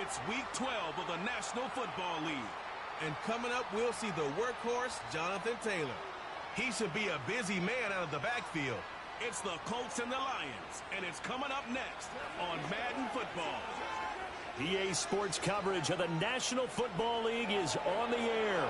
It's week 12 of the National Football League. And coming up, we'll see the workhorse, Jonathan Taylor. He should be a busy man out of the backfield. It's the Colts and the Lions, and it's coming up next on Madden Football. EA Sports coverage of the National Football League is on the air.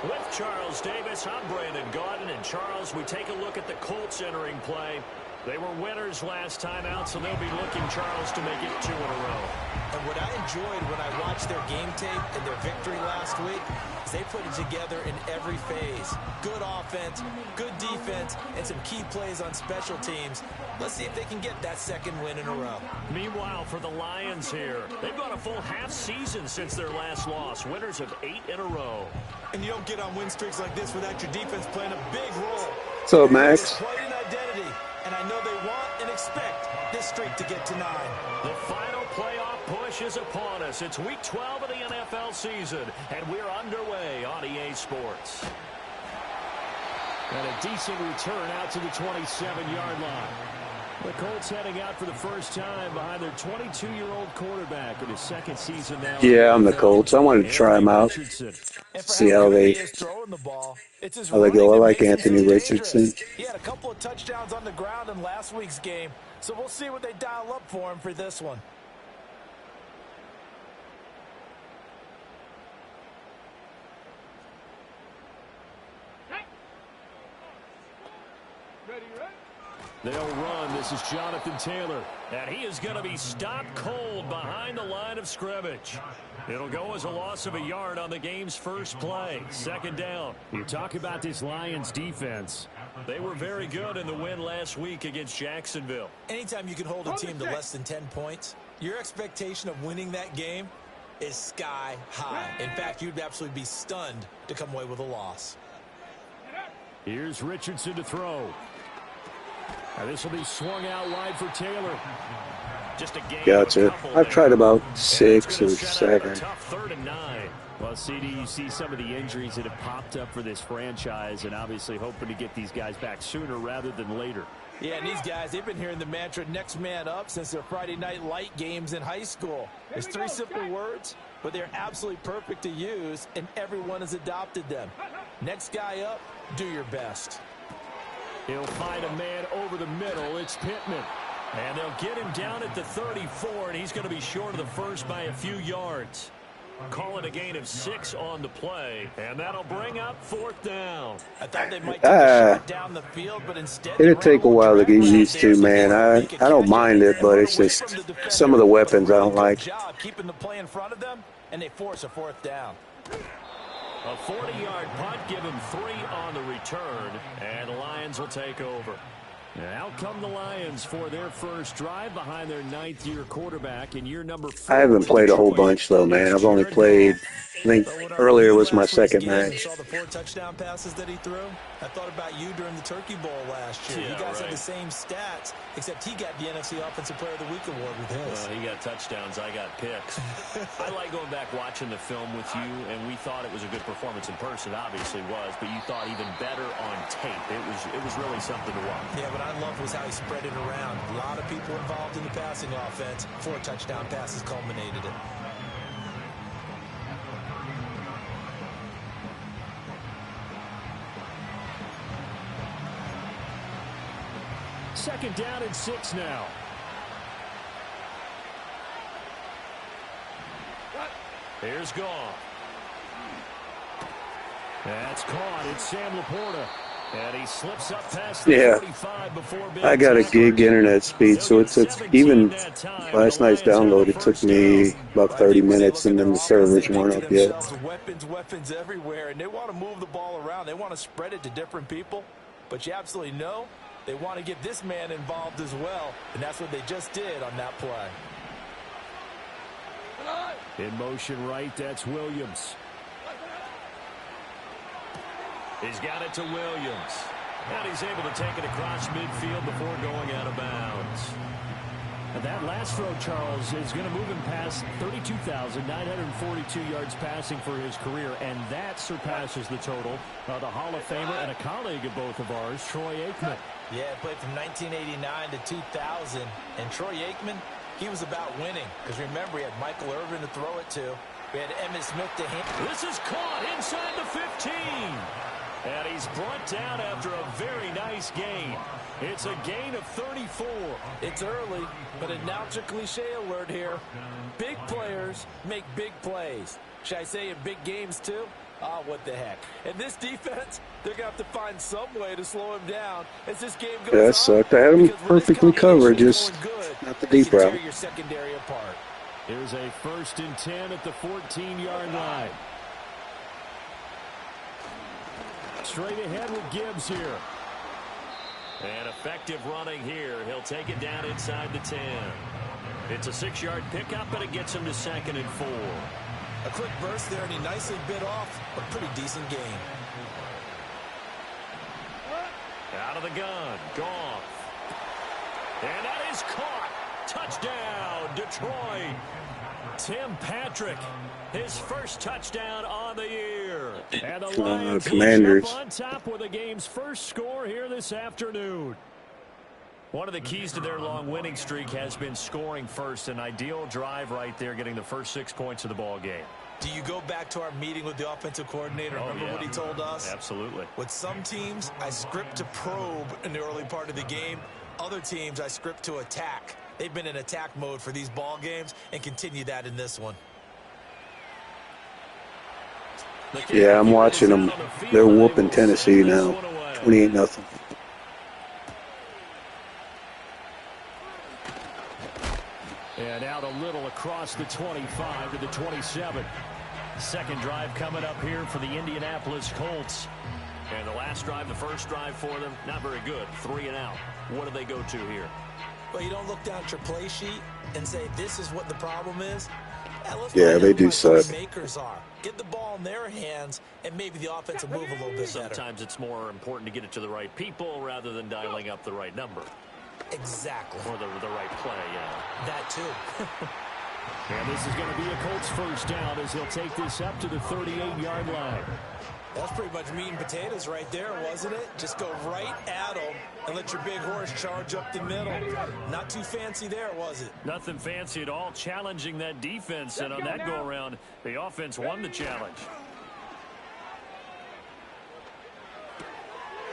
With Charles Davis, I'm Brandon Gaudin. And Charles, we take a look at the Colts entering play. They were winners last time out, so they'll be looking, Charles, to make it 2 in a row. And what I enjoyed when I watched their game tape and their victory last week is they put it together in every phase. Good offense, good defense, and some key plays on special teams. Let's see if they can get that second win in a row. Meanwhile, for the Lions here, they've gone a full half season since their last loss. Winners of 8 in a row. And you don't get on win streaks like this without your defense playing a big role. So, Max. It's quite an identity, and I know they want and expect this streak to get to 9. The final playoff push is upon us. It's week 12 of the NFL season, and we're underway on EA Sports. And a decent return out to the 27-yard line. The Colts heading out for the first time behind their 22-year-old quarterback in his second season now. Yeah, I'm the Colts. I wanted to try them out, see how they go. I like Anthony Richardson. He had a couple of touchdowns on the ground in last week's game, so we'll see what they dial up for him for this one. They'll run. This is Jonathan Taylor. And he is going to be stopped cold behind the line of scrimmage. It'll go as a loss of a yard on the game's first play. Second down. You talk about this Lions defense. They were very good in the win last week against Jacksonville. Anytime you can hold a team to less than 10 points, your expectation of winning that game is sky high. In fact, you'd absolutely be stunned to come away with a loss. Here's Richardson to throw. Now this will be swung out wide for Taylor. Just a game. Gotcha. I've tried about 6 or 7. Tough 3rd and 9. Well, CD, you see some of the injuries that have popped up for this franchise, and obviously hoping to get these guys back sooner rather than later. Yeah, and these guys, they've been hearing the mantra next man up since their Friday night light games in high school. It's 3 simple words, but they're absolutely perfect to use, and everyone has adopted them. Next guy up, do your best. He'll find a man over the middle. It's Pittman. And they'll get him down at the 34, and he's going to be short of the first by a few yards. Call it a gain of 6 on the play, and that'll bring up 4th down. I thought they might take a shot down the field, but instead It'll take a while to get used to, man. I don't mind it, but it's just some of the weapons I don't like. Keeping the play in front of them, and they force a 4th down. A 40-yard punt, give him 3 on the return, and the Lions will take over. And out come the Lions for their first drive behind their 9th-year quarterback in year number 4. I haven't played a whole bunch, though, man. I've only played, I think earlier was my second match. Saw the 4 touchdown passes that he threw? I thought about you during the Turkey Bowl last year. You guys had the same stats, except he got the NFC Offensive Player of the Week award with his. Well, he got touchdowns. I got picks. I like going back watching the film with you, and we thought it was a good performance in person. It obviously was, but you thought even better on tape. It was really something to watch. Yeah, what I loved was how he spread it around. A lot of people involved in the passing offense. 4 touchdown passes culminated it. Second down and 6 now. Here's Goff. That's caught. It's Sam Laporta. And he slips up past the 45 before being I got a gig internet speed, so it took, even last night's download, it took me about 30 minutes, and then the servers weren't up yet. Weapons everywhere, and they want to move the ball around. They want to spread it to different people, but you absolutely know they want to get this man involved as well, and that's what they just did on that play. In motion right, that's Williams. He's got it to Williams. And he's able to take it across midfield before going out of bounds. And that last throw, Charles, is going to move him past 32,942 yards passing for his career, and that surpasses the total of the Hall of Famer and a colleague of both of ours, Troy Aikman. Yeah, played from 1989 to 2000, and Troy Aikman, He was about winning. Because remember, he had Michael Irvin to throw it to. We had Emmitt Smith to hand. This is caught inside the 15. And he's brought down after a very nice gain. It's a gain of 34. It's early, but announcer cliche alert here. Big players make big plays. Should I say in big games too? Oh, what the heck. And this defense, they're going to have to find some way to slow him down as this game goes on. Yeah, that sucked. I had him perfectly covered, just not the deep route. Your secondary apart. Here's a 1st and 10 at the 14-yard line. Straight ahead with Gibbs here. And effective running here. He'll take it down inside the 10. It's a 6-yard pickup, and it gets him to 2nd and 4. A quick burst there, and he nicely bit off a pretty decent gain. Out of the gun. Goff. And that is caught. Touchdown, Detroit. Tim Patrick, his first touchdown on the year. And the Lions Commanders on top with the game's first score here this afternoon. One of the keys to their long winning streak has been scoring first. An ideal drive right there, getting the first 6 points of the ball game. Do you go back to our meeting with the offensive coordinator? Remember what he told us? Absolutely. With some teams, I script to probe in the early part of the game. Other teams, I script to attack. They've been in attack mode for these ball games and continue that in this one. Yeah, I'm watching them. They're whooping Tennessee now, 28-0. And out a little across the 25 to the 27. Second drive coming up here for the Indianapolis Colts. And the last drive, the first drive for them, not very good. 3 and out. What do they go to here? Well, you don't look down at your play sheet and say, this is what the problem is. Yeah, they do suck. Makers are. Get the ball in their hands, and maybe the offense will move a little bit better. Sometimes it's more important to get it to the right people rather than dialing up the right number. Exactly. Or the right play, yeah. That too. And this is going to be a Colts first down as he'll take this up to the 38-yard line. That's pretty much meat and potatoes right there, wasn't it? Just go right at them and let your big horse charge up the middle. Not too fancy there, was it? Nothing fancy at all, challenging that defense. And on that go-around, the offense won the challenge.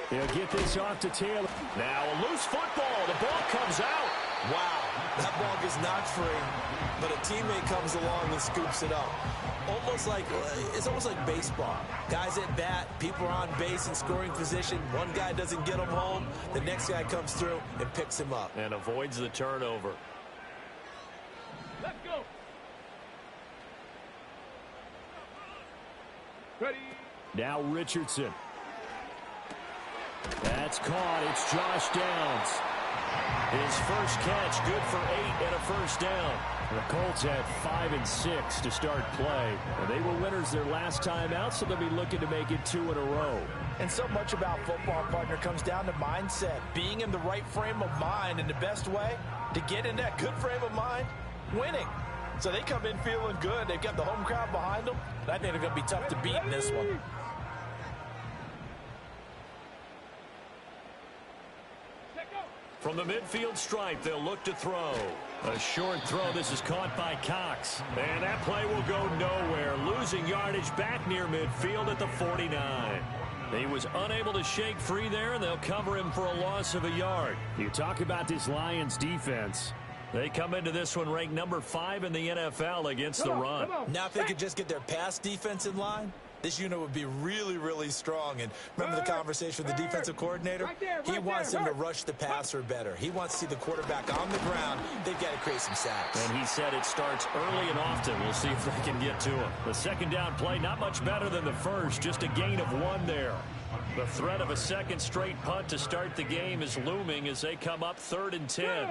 They'll get this off to Taylor. Now a loose football. The ball comes out. Wow, that ball gets knocked free, but a teammate comes along and scoops it up. It's almost like baseball. Guys at bat, people are on base in scoring position. One guy doesn't get him home. The next guy comes through and picks him up. And avoids the turnover. Let's go. Ready. Now Richardson. That's caught. It's Josh Downs. His first catch, good for 8 and a first down. The Colts had 5 and 6 to start play. And they were winners their last time out, so they'll be looking to make it 2 in a row. And so much about football, partner, comes down to mindset. Being in the right frame of mind, and the best way to get in that good frame of mind, winning. So they come in feeling good. They've got the home crowd behind them. And I think they're going to be tough to beat in this one. From the midfield stripe, they'll look to throw. A short throw. This is caught by Cox. And that play will go nowhere. Losing yardage back near midfield at the 49. He was unable to shake free there, and they'll cover him for a loss of a yard. You talk about this Lions defense. They come into this one ranked number 5 in the NFL against the run. Now if they could just get their pass defense in line, this unit would be really, really strong. And remember the conversation with the defensive coordinator? He wants them to rush the passer better. He wants to see the quarterback on the ground. They've got to create some sacks. And he said it starts early and often. We'll see if they can get to him. The second down play, not much better than the first. Just a gain of 1 there. The threat of a second straight punt to start the game is looming as they come up 3rd and 10.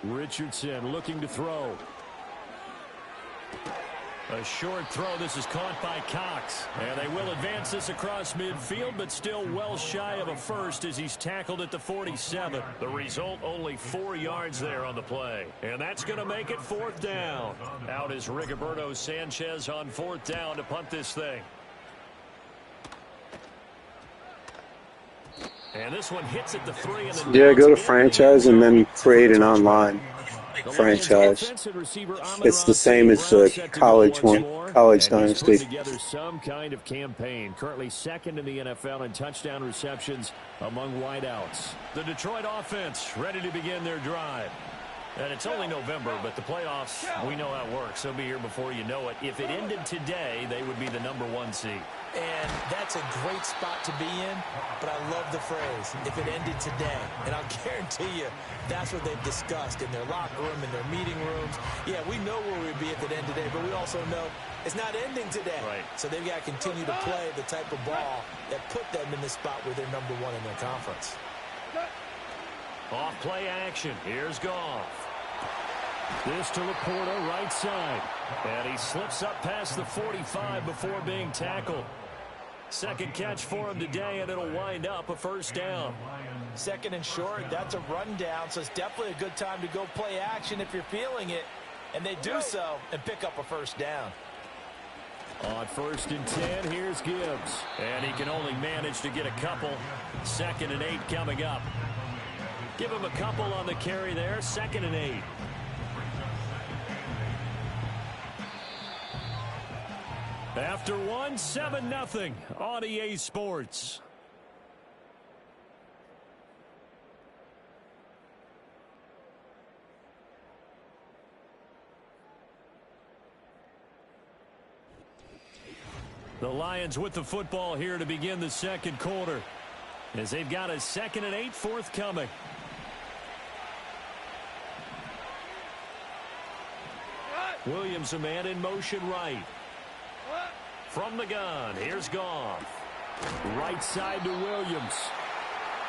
Richardson looking to throw. A short throw. This is caught by Cox. And they will advance this across midfield, but still well shy of a first as he's tackled at the 47. The result, only 4 yards there on the play. And that's going to make it 4th down. Out is Rigoberto Sanchez on 4th down to punt this thing. And this one hits at the 3. And Yeah, go to franchise and then create an online franchise. It's the same as the college one, college dynasty. Together some kind of campaign. Currently second in the NFL in touchdown receptions among wideouts. The Detroit offense ready to begin their drive. And it's only November, but the playoffs, we know how it works. They'll be here before you know it. If it ended today, they would be the #1 seed. And that's a great spot to be in, but I love the phrase, if it ended today. And I'll guarantee you, that's what they've discussed in their locker room, in their meeting rooms. Yeah, we know where we'd be if it ended today, but we also know it's not ending today. Right. So they've got to continue to play the type of ball that put them in the spot where they're #1 in their conference. Off play action. Here's Goff. This to Laporta, right side. And he slips up past the 45 before being tackled. Second catch for him today, and it'll wind up a first down. Second and short, that's a rundown, so it's definitely a good time to go play action if you're feeling it. And they do so and pick up a first down. On 1st and 10, here's Gibbs. And he can only manage to get a couple. 2nd and 8 coming up. Give him a couple on the carry there. 2nd and 8. After 1, 7-0 on EA Sports. The Lions with the football here to begin the second quarter, as they've got a 2nd and 8 forthcoming. Williams, a man in motion right. From the gun, here's Goff. Right side to Williams.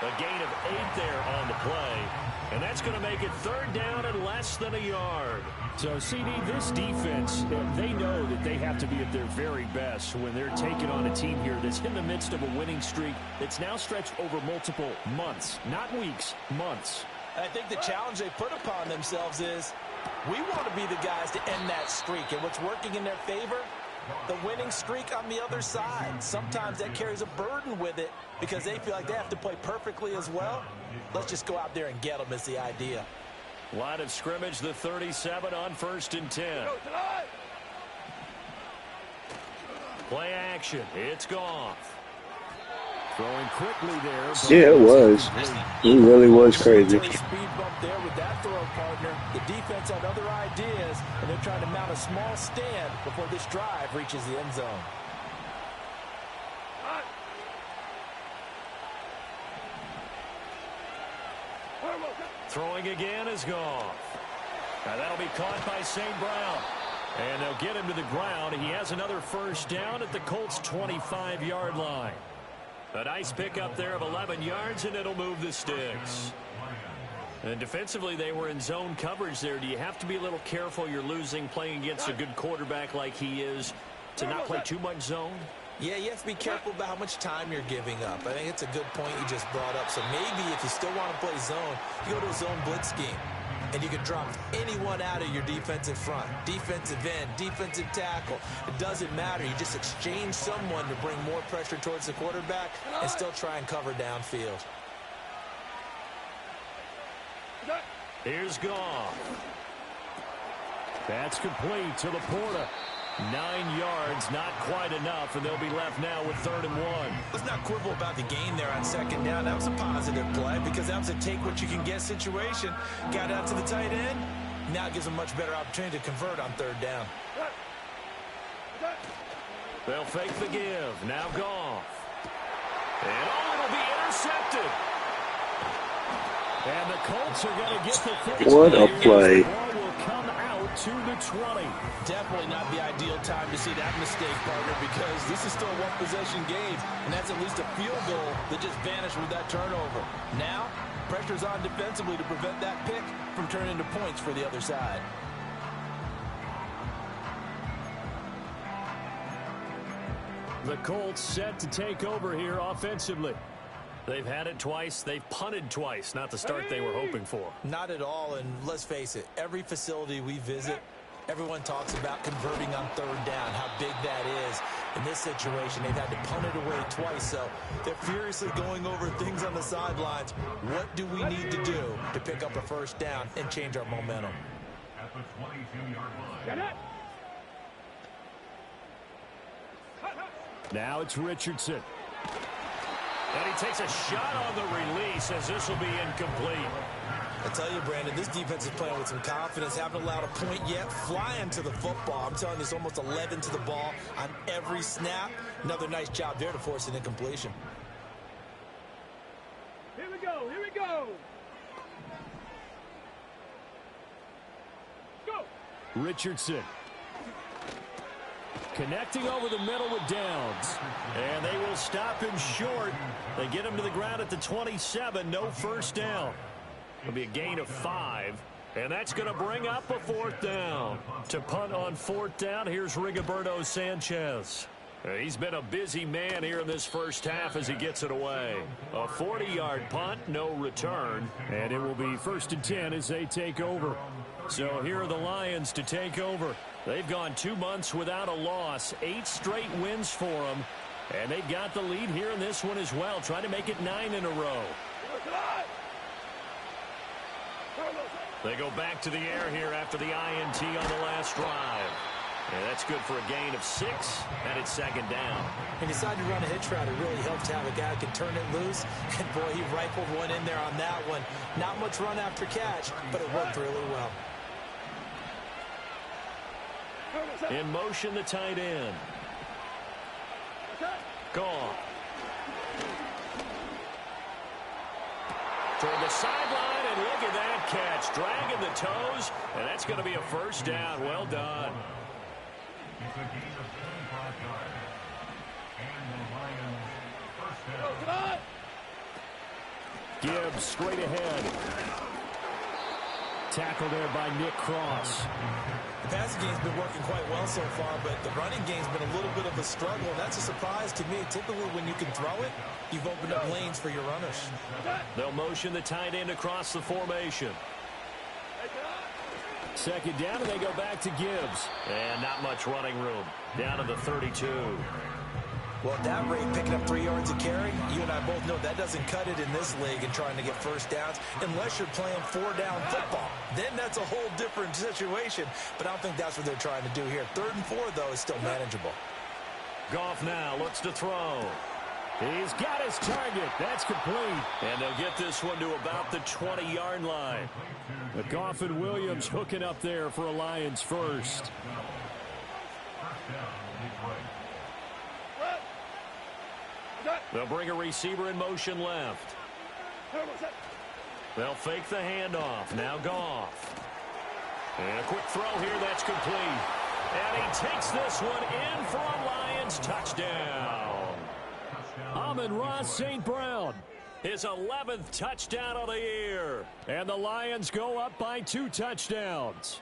A gain of 8 there on the play. And that's going to make it 3rd down and less than a yard. So, CD, this defense, they know that they have to be at their very best when they're taking on a team here that's in the midst of a winning streak that's now stretched over multiple months. Not weeks, months. I think the challenge they put upon themselves is we want to be the guys to end that streak. And what's working in their favor? The winning streak on the other side. Sometimes that carries a burden with it because they feel like they have to play perfectly as well. Let's just go out there and get them is the idea. Line of scrimmage, the 37 on 1st and 10. Play action. It's Goff. Throwing quickly there. Yeah, it was. It really was crazy. Speed bump there with that throw partner. The defense had other ideas, and they're trying to mount a small stand before this drive reaches the end zone. Throwing again is Goff. Now that'll be caught by St. Brown. And they'll get him to the ground. He has another first down at the Colts' 25-yard line. A nice pickup there of 11 yards, and it'll move the sticks. And defensively, they were in zone coverage there. Do you have to be a little careful you're losing playing against a good quarterback like he is to not play too much zone? Yeah, you have to be careful about how much time you're giving up. I think it's a good point you just brought up. So maybe if you still want to play zone, you go to a zone blitz scheme. And you can drop anyone out of your defensive front. Defensive end, defensive tackle. It doesn't matter. You just exchange someone to bring more pressure towards the quarterback and still try and cover downfield. Here's Goff. That's complete to Laporta. 9 yards, not quite enough, and they'll be left now with 3rd and 1. Let's not quibble about the gain there on 2nd down. That was a positive play because that was a take-what-you-can-get situation. Got out to the tight end. Now it gives them a much better opportunity to convert on 3rd down. They'll fake the give. Now Goff. And it'll be intercepted. And the Colts are going to get the first. What a play. The ball will come out to the 20. Definitely not the ideal time to see that mistake, partner, because this is still a one-possession game, and that's at least a field goal that just vanished with that turnover. Now, pressure's on defensively to prevent that pick from turning into points for the other side. The Colts set to take over here offensively. They've had it twice. They've punted twice. Not the start they were hoping for. Not at all, and let's face it, every facility we visit, everyone talks about converting on 3rd down, how big that is. In this situation, they've had to punt it away twice, so they're furiously going over things on the sidelines. What do we need to do to pick up a first down and change our momentum? At the 22-yard line. Get it! Now it's Richardson. And he takes a shot on the release as this will be incomplete. I tell you, Brandon, this defense is playing with some confidence. Haven't allowed a point yet. Flying to the football. I'm telling you, it's almost 11 to the ball on every snap. Another nice job there to force an incompletion. Here we go. Here we go. Go. Richardson. Connecting over the middle with Downs. And they will stop him short. They get him to the ground at the 27. No first down. It'll be a gain of 5. And that's going to bring up a fourth down. To punt on fourth down, here's Rigoberto Sanchez. He's been a busy man here in this first half as he gets it away. A 40-yard punt, no return. And it will be 1st and 10 as they take over. So here are the Lions to take over. They've gone 2 months without a loss. 8 straight wins for them. And they've got the lead here in this one as well, trying to make it 9 in a row. They go back to the air here after the INT on the last drive. And that's good for a gain of 6, and it's 2nd down. He decided to run a hitch route. It really helped to have a guy who can turn it loose. And, boy, he rifled one in there on that one. Not much run after catch, but it worked really well. In motion, the tight end. Gone. Toward the sideline, and look at that catch. Dragging the toes, and that's going to be a first down. Well done. It's a gain of 25 yards. And the Lions first down. Gibbs straight ahead. Tackle there by Nick Cross. The passing game's been working quite well so far, but the running game's been a little bit of a struggle, and that's a surprise to me. Typically, when you can throw it, you've opened up lanes for your runners. They'll motion the tight end across the formation. 2nd down, and they go back to Gibbs. And not much running room. Down to the 32. Well, at that rate, picking up 3 yards a carry, you and I both know that doesn't cut it in this league and trying to get first downs unless you're playing 4-down football. Then that's a whole different situation, but I don't think that's what they're trying to do here. 3rd and 4, though, is still manageable. Goff now looks to throw. He's got his target. That's complete. And they'll get this one to about the 20-yard line. But Goff and Williams hooking up there for a Lions first. They'll bring a receiver in motion left. They'll fake the handoff. Now Goff. And a quick throw here. That's complete. And he takes this one in for a Lions touchdown. Amon-Ra St. Brown. His 11th touchdown of the year. And the Lions go up by 2 touchdowns.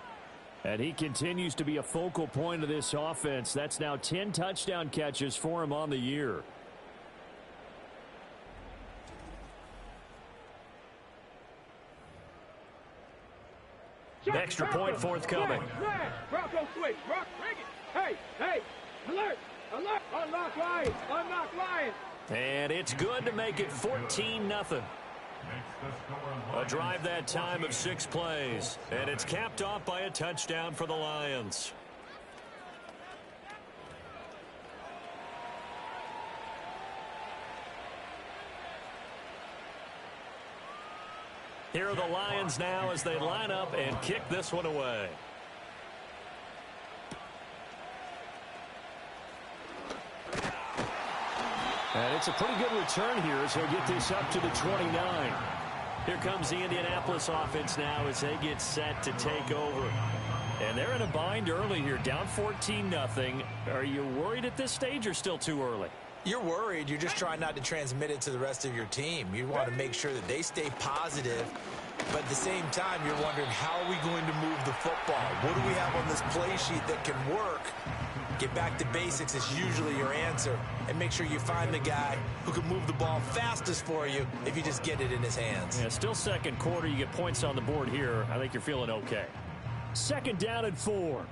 And he continues to be a focal point of this offense. That's now 10 touchdown catches for him on the year. Extra point forthcoming. Bronco swing. Brock, bring it. Hey. Alert. Unlock Lions. And it's good to make it 14-0. A drive that time of 6 plays. And it's capped off by a touchdown for the Lions. Here are the Lions now as they line up and kick this one away. And it's a pretty good return here as he'll get this up to the 29. Here comes the Indianapolis offense now as they get set to take over. And they're in a bind early here, down 14-0. Are you worried at this stage or still too early? You're worried. You're just trying not to transmit it to the rest of your team. You want to make sure that they stay positive. But at the same time, you're wondering, how are we going to move the football? What do we have on this play sheet that can work? Get back to basics is usually your answer. And make sure you find the guy who can move the ball fastest for you if you just get it in his hands. Yeah, still second quarter. You get points on the board here. I think you're feeling okay. 2nd down and 4.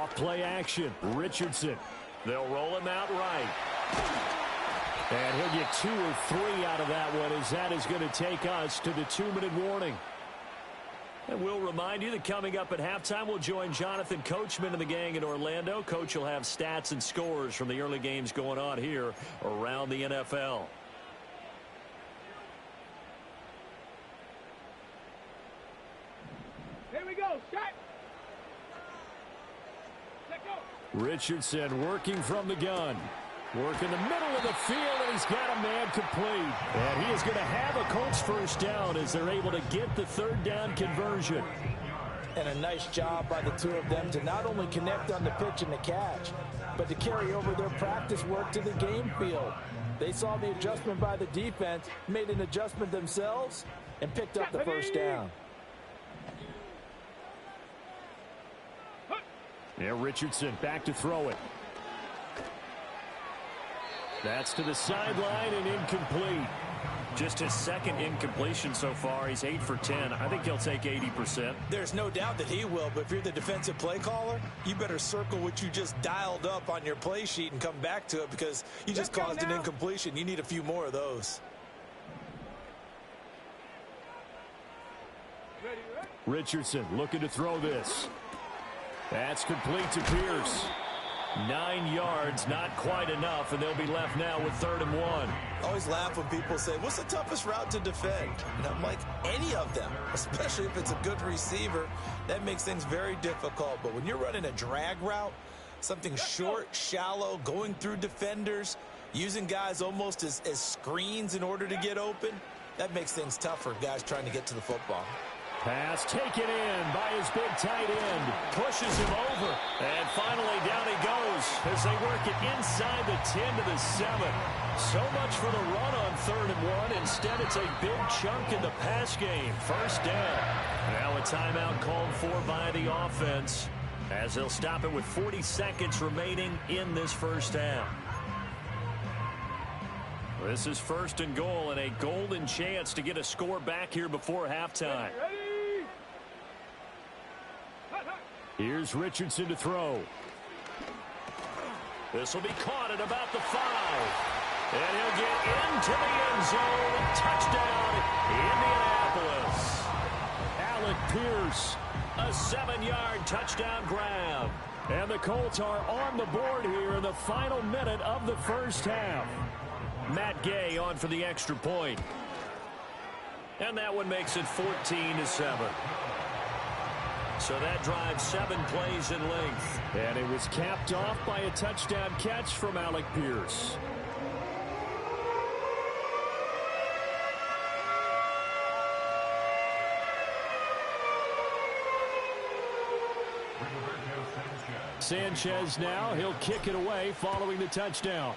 Off play action. Richardson. They'll roll him out right. And he'll get 2 or 3 out of that one, as that is going to take us to the 2-minute warning. And we'll remind you that coming up at halftime, we'll join Jonathan Coachman and the gang in Orlando. Coach will have stats and scores from the early games going on here around the NFL. Here we go. Shot. Let go. Richardson working from the gun. Working the middle of the field, and he's got a man complete. And he is going to have a Colts first down as they're able to get the third down conversion. And a nice job by the two of them to not only connect on the pitch and the catch, but to carry over their practice work to the game field. They saw the adjustment by the defense, made an adjustment themselves, and picked up the first down. Yeah, Richardson back to throw it. That's to the sideline and incomplete. Just his second incompletion so far. He's 8 for 10. I think he'll take 80%. There's no doubt that he will, but if you're the defensive play caller, you better circle what you just dialed up on your play sheet and come back to it, because you just caused an incompletion. You need a few more of those. Richardson looking to throw this. That's complete to Pierce. 9 yards, not quite enough, and they'll be left now with 3rd and 1. I always laugh when people say, what's the toughest route to defend? And I'm like, any of them, especially if it's a good receiver. That makes things very difficult. But when you're running a drag route, something short, shallow, going through defenders, using guys almost as screens in order to get open, that makes things tough for guys trying to get to the football. Pass taken in by his big tight end. Pushes him over. And finally down he goes as they work it inside the 10 to the 7. So much for the run on 3rd and 1. Instead, it's a big chunk in the pass game. First down. Now a timeout called for by the offense as they'll stop it with 40 seconds remaining in this first half. This is 1st and goal and a golden chance to get a score back here before halftime. Here's Richardson to throw. This will be caught at about the 5. And he'll get into the end zone. Touchdown, Indianapolis. Alec Pierce, a 7-yard touchdown grab. And the Colts are on the board here in the final minute of the first half. Matt Gay on for the extra point. And that one makes it 14-7. So that drives 7 plays in length. And it was capped off by a touchdown catch from Alec Pierce. Sanchez now, he'll kick it away following the touchdown.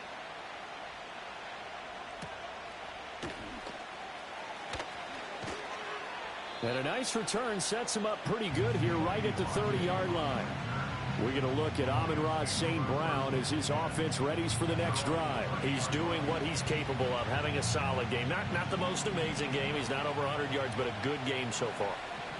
And a nice return sets him up pretty good here right at the 30-yard line. We're going to look at Amon-Ra St. Brown as his offense readies for the next drive. He's doing what he's capable of, having a solid game. Not the most amazing game. He's not over 100 yards, but a good game so far.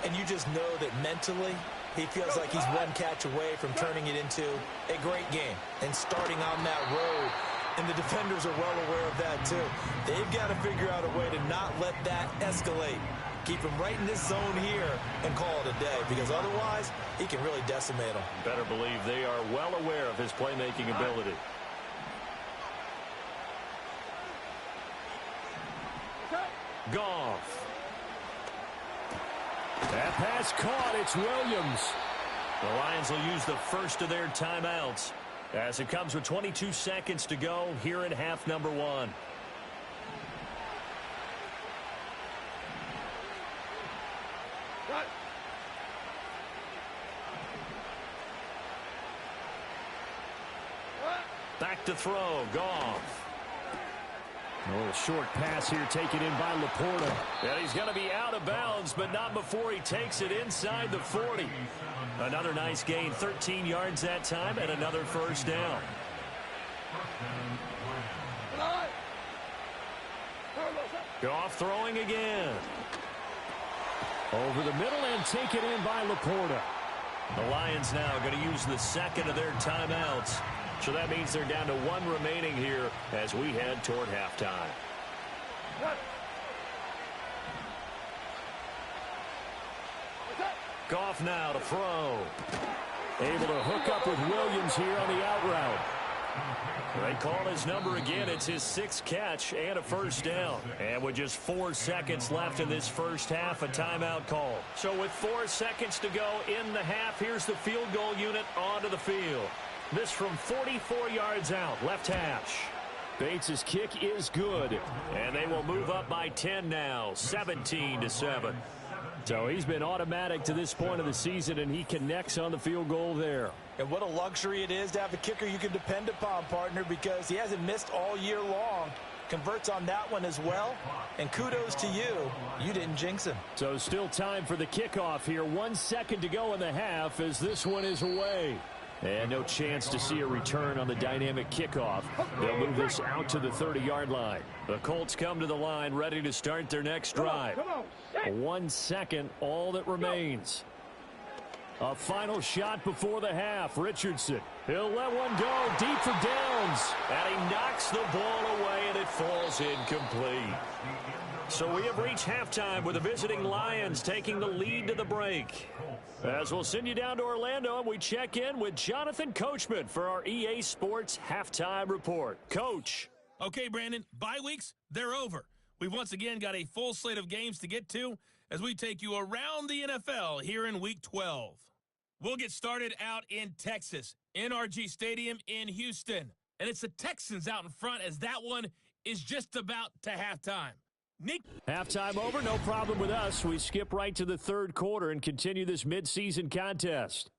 And you just know that mentally he feels like he's one catch away from turning it into a great game and starting on that road. And the defenders are well aware of that too. They've got to figure out a way to not let that escalate. Keep him right in this zone here and call it a day, because otherwise he can really decimate them. Better believe they are well aware of his playmaking ability. Goff. That pass caught. It's Williams. The Lions will use the first of their timeouts as it comes with 22 seconds to go here in half number 1. Back to throw, Goff. A little short pass here taken in by Laporta. And he's going to be out of bounds, but not before he takes it inside the 40. Another nice gain, 13 yards that time, and another first down. Goff throwing again. Over the middle and taken in by Laporta. The Lions now going to use the second of their timeouts. So that means they're down to one remaining here as we head toward halftime. Goff now to throw. Able to hook up with Williams here on the out route. They call his number again. It's his 6th catch and a first down. And with just 4 seconds left in this first half, a timeout call. So with 4 seconds to go in the half, here's the field goal unit onto the field. This from 44 yards out, left hash. Bates' kick is good. And they will move up by 10 now, 17-7. So he's been automatic to this point of the season, and he connects on the field goal there. And what a luxury it is to have a kicker you can depend upon, partner, because he hasn't missed all year long. Converts on that one as well. And kudos to you. You didn't jinx him. So still time for the kickoff here. 1 second to go in the half as this one is away. And no chance to see a return on the dynamic kickoff. They'll move this out to the 30-yard line. The Colts come to the line ready to start their next drive. 1 second, all that remains. A final shot before the half. Richardson, he'll let one go deep for downs. And he knocks the ball away, and it falls incomplete. So we have reached halftime with the visiting Lions taking the lead to the break. As we'll send you down to Orlando, and we check in with Jonathan Coachman for our EA Sports Halftime Report. Coach. Okay, Brandon, bye weeks, they're over. We've once again got a full slate of games to get to as we take you around the NFL here in Week 12. We'll get started out in Texas, NRG Stadium in Houston. And it's the Texans out in front as that one is just about to halftime. Halftime over, no problem with us. We skip right to the third quarter and continue this midseason contest.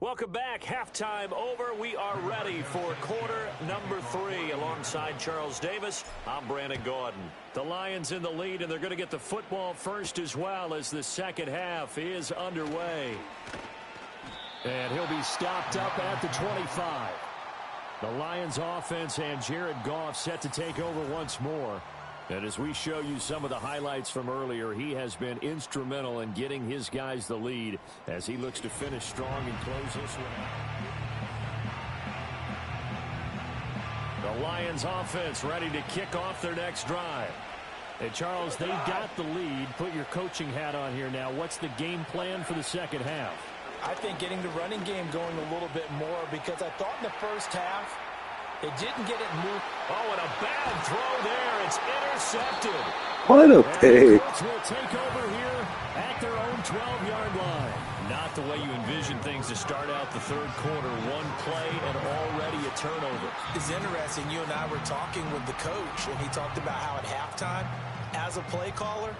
Welcome back. Halftime over. We are ready for quarter number 3. Alongside Charles Davis, I'm Brandon Gaudin. The Lions in the lead, and they're going to get the football first as well as the second half is underway. And he'll be stopped up at the 25. The Lions offense and Jared Goff set to take over once more. And as we show you some of the highlights from earlier, he has been instrumental in getting his guys the lead as he looks to finish strong and close this one out. The Lions offense ready to kick off their next drive. Hey, Charles, they've got the lead. Put your coaching hat on here now. What's the game plan for the second half? I think getting the running game going a little bit more, because I thought in the first half they didn't get it moved. Oh, and a bad throw there. It's intercepted. What a pick. The Colts will take over here at their own 12-yard line. Not the way you envision things to start out the third quarter. One play and already a turnover. It's interesting. You and I were talking with the coach, and he talked about how at halftime, as a play caller,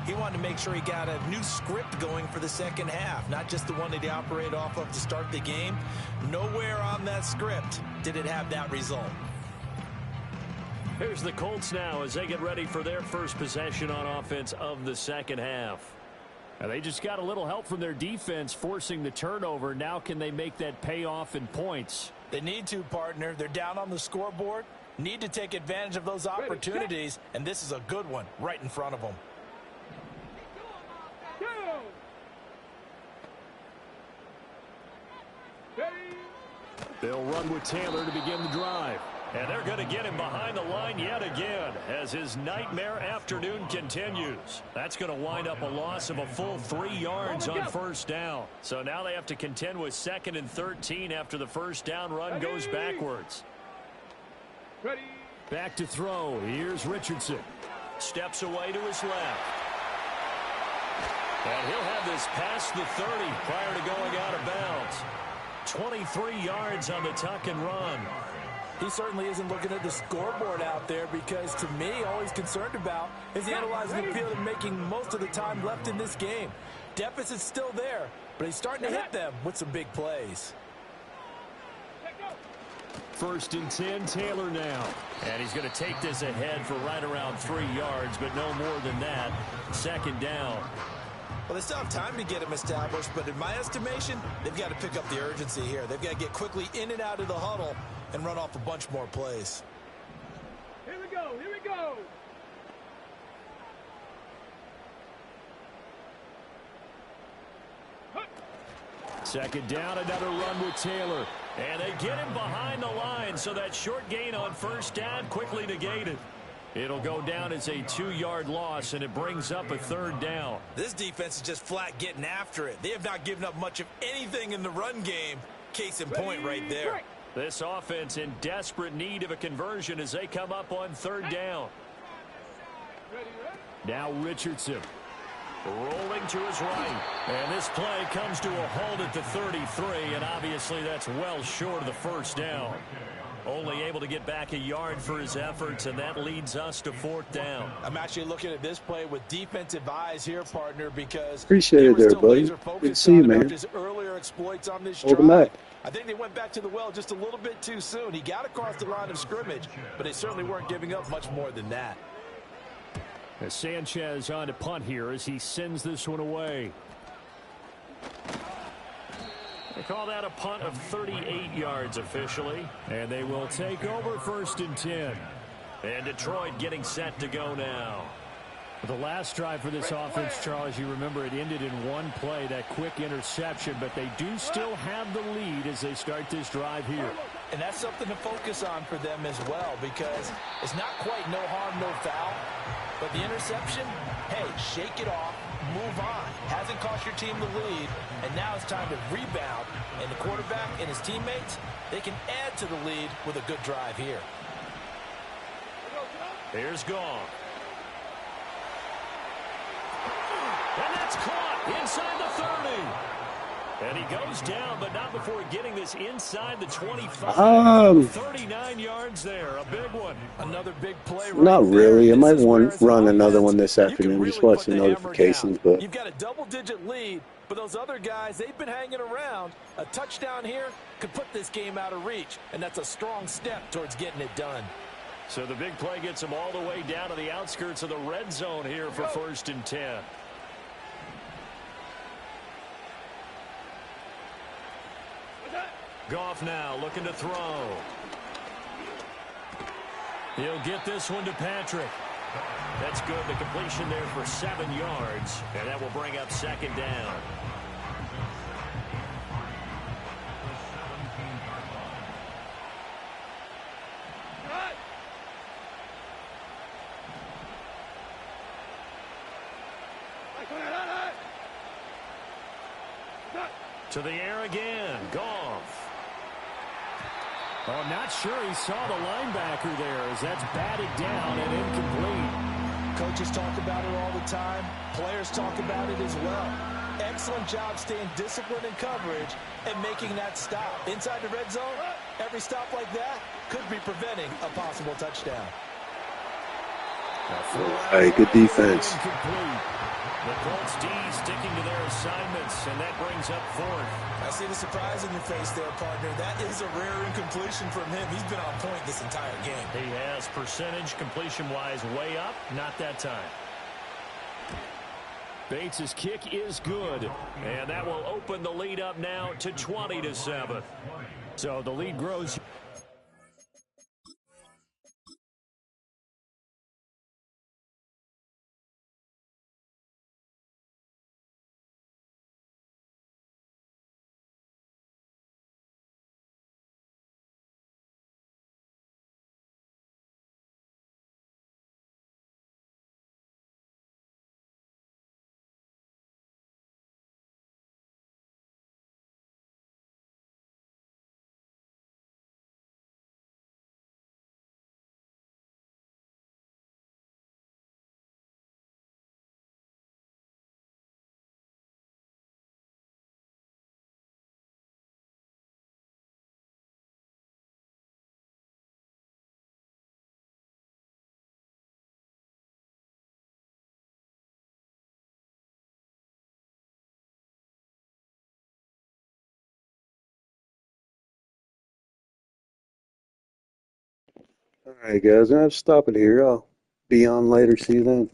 he wanted to make sure he got a new script going for the second half, not just the one that he operated off of to start the game. Nowhere on that script did it have that result. Here's the Colts now as they get ready for their first possession on offense of the second half. And they just got a little help from their defense forcing the turnover. Now can they make that pay off in points? They need to, partner. They're down on the scoreboard, need to take advantage of those opportunities, and this is a good one right in front of them. They'll run with Taylor to begin the drive. And they're going to get him behind the line yet again as his nightmare afternoon continues. That's going to wind up a loss of a full 3 yards on first down. So now they have to contend with 2nd and 13 after the first down run goes backwards. Back to throw. Here's Richardson. Steps away to his left. And he'll have this past the 30 prior to going out of bounds. 23 yards on the tuck and run. He certainly isn't looking at the scoreboard out there, because to me, all he's concerned about is analyzing the field and making most of the time left in this game. Deficit's still there, but he's starting to hit them with some big plays. First and 10, Taylor now. And he's going to take this ahead for right around 3 yards, but no more than that. Second down. Well, they still have time to get him established, but in my estimation, they've got to pick up the urgency here. They've got to get quickly in and out of the huddle and run off a bunch more plays. Here we go. Here we go. Second down, another run with Taylor. And they get him behind the line, so that short gain on first down quickly negated. It'll go down as a 2-yard loss, and it brings up a third down. This defense is just flat getting after it. They have not given up much of anything in the run game. Case in point right there. This offense in desperate need of a conversion as they come up on third down. Now Richardson. Rolling to his right. And this play comes to a halt at the 33, and obviously that's well short of the first down. Only able to get back a yard for his efforts, and that leads us to fourth down. I'm actually looking at this play with defensive eyes here, partner, because Appreciate it there, buddy. Good to see you, man. His earlier exploits on this Welcome back. I think they went back to the well just a little bit too soon. He got across the line of scrimmage, but they certainly weren't giving up much more than that. As Sanchez on to punt here as he sends this one away. They call that a punt of 38 yards officially. And they will take over first and 10. And Detroit getting set to go now. The last drive for this offense, Charles, you remember it ended in one play, that quick interception, but they do still have the lead as they start this drive here. And that's something to focus on for them as well, because it's not quite no harm, no foul. But the interception, hey, shake it off, move on. Hasn't cost your team the lead, and now it's time to rebound. And the quarterback and his teammates, they can add to the lead with a good drive here. Here's Goff. And that's caught inside the 30. And he goes down, but not before getting this inside the 25. 39 yards there, a big one. Another big play. Right Not really. there. I might run another one this afternoon. Just watch the notifications. But you've got a double-digit lead, but those other guys, they've been hanging around. A touchdown here could put this game out of reach, and that's a strong step towards getting it done. So the big play gets them all the way down to the outskirts of the red zone here for first and 10. Goff now looking to throw. He'll get this one to Patrick. That's good. The completion there for 7 yards. And that will bring up second down. To the air again. Goff. Oh, not sure he saw the linebacker there as that's batted down and incomplete. Coaches talk about it all the time. Players talk about it as well. Excellent job staying disciplined in coverage and making that stop. Inside the red zone, every stop like that could be preventing a possible touchdown. Hey, good defense. The Colts D sticking to their assignments, and that brings up fourth. I see the surprise in your face there, partner. That is a rare incompletion from him. He's been on point this entire game. He has percentage completion-wise way up. Not that time. Bates' kick is good, and that will open the lead up now to 20-7. So the lead grows. All right, guys, I have to stop it here. I'll be on later. See you then.